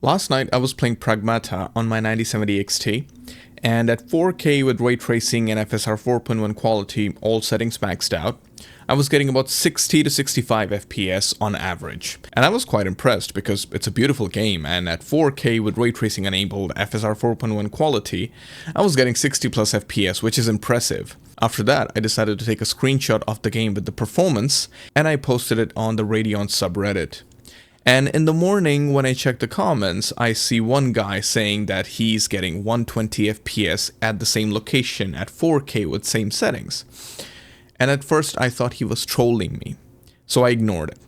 Last night I was playing Pragmata on my 9070 XT, and at 4K with ray tracing and FSR 4.1 quality, all settings maxed out, I was getting about 60 to 65 FPS on average. And I was quite impressed because it's a beautiful game, and at 4K with ray tracing enabled FSR 4.1 quality, I was getting 60 plus FPS, which is impressive. After that, I decided to take a screenshot of the game with the performance, and I posted it on the Radeon subreddit. And in the morning, when I check the comments, I see one guy saying that he's getting 120 FPS at the same location at 4K with same settings. And at first I thought he was trolling me, so I ignored it.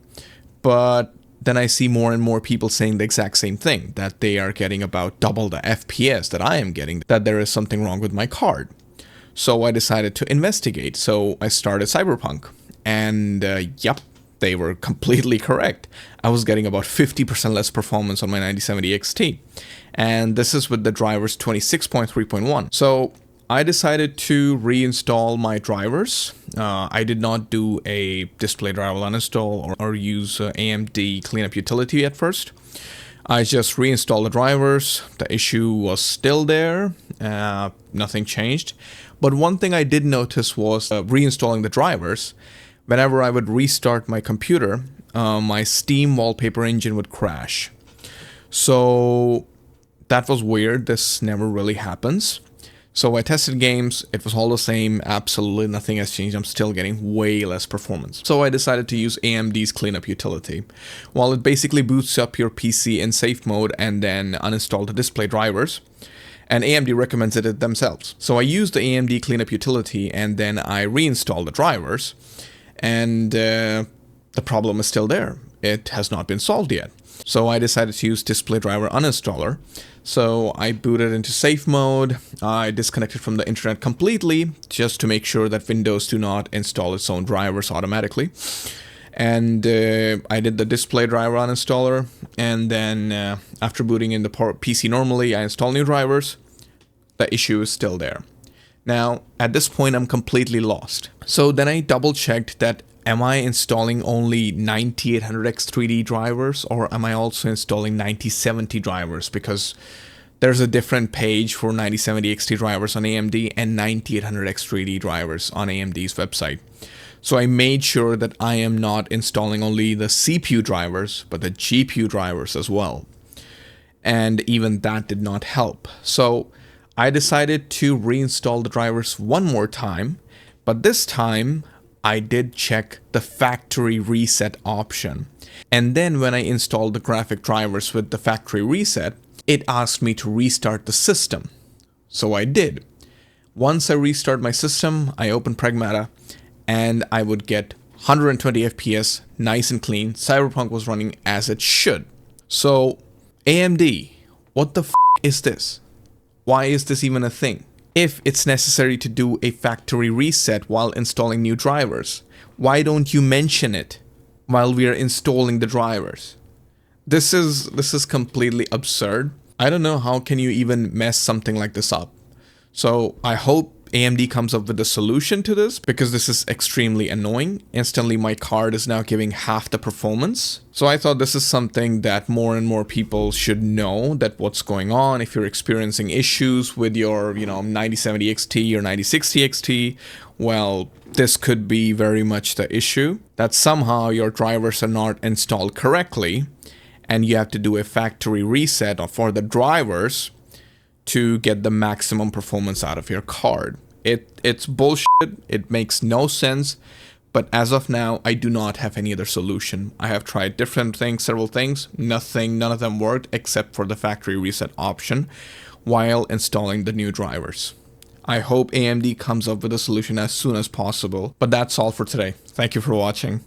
But then I see more and more people saying the exact same thing, that they are getting about double the FPS that I am getting, that there is something wrong with my card. So I decided to investigate, so I started Cyberpunk. And yep, they were completely correct. I was getting about 50% less performance on my 9070 XT. And this is with the drivers 26.3.1. So I decided to reinstall my drivers. I did not do a display driver uninstall or use AMD cleanup utility at first. I just reinstalled the drivers. The issue was still there. Nothing changed. But one thing I did notice was reinstalling the drivers. Whenever I would restart my computer, my Steam wallpaper engine would crash. So that was weird. This never really happens. So I tested games. It was all the same. Absolutely nothing has changed. I'm still getting way less performance. So I decided to use AMD's cleanup utility. Well, it basically boots up your PC in safe mode and then uninstall the display drivers. And AMD recommends it themselves. So I used the AMD cleanup utility and then I reinstalled the drivers. And the problem is still there. It has not been solved yet. So I decided to use display driver uninstaller. So I booted into safe mode. I disconnected from the internet completely just to make sure that Windows do not install its own drivers automatically. And I did the display driver uninstaller. And then after booting in the PC normally, I install new drivers. The issue is still there. Now, at this point, I'm completely lost. So then I double checked that am I installing only 9800X3D drivers or am I also installing 9070 drivers? Because there's a different page for 9070 XT drivers on AMD and 9800X3D drivers on AMD's website. So I made sure that I am not installing only the CPU drivers, but the GPU drivers as well. And even that did not help. So I decided to reinstall the drivers one more time, but this time I did check the factory reset option. And then when I installed the graphic drivers with the factory reset, it asked me to restart the system. So I did. Once I restart my system, I open Pragmata and I would get 120 FPS, nice and clean. Cyberpunk was running as it should. So AMD, what the f is this? Why is this even a thing? If it's necessary to do a factory reset while installing new drivers, why don't you mention it while we are installing the drivers? This is completely absurd. I don't know how can you even mess something like this up. So I hope AMD comes up with a solution to this because this is extremely annoying. Instantly my card is now giving half the performance. So I thought this is something that more and more people should know, that what's going on. If you're experiencing issues with your 9070 XT or 9060 XT, well, this could be very much the issue, that somehow your drivers are not installed correctly and you have to do a factory reset for the drivers to get the maximum performance out of your card. It's bullshit. It makes no sense. But as of now, I do not have any other solution. I have tried different things, several things. None of them worked except for the factory reset option while installing the new drivers. I hope AMD comes up with a solution as soon as possible. But that's all for today. Thank you for watching.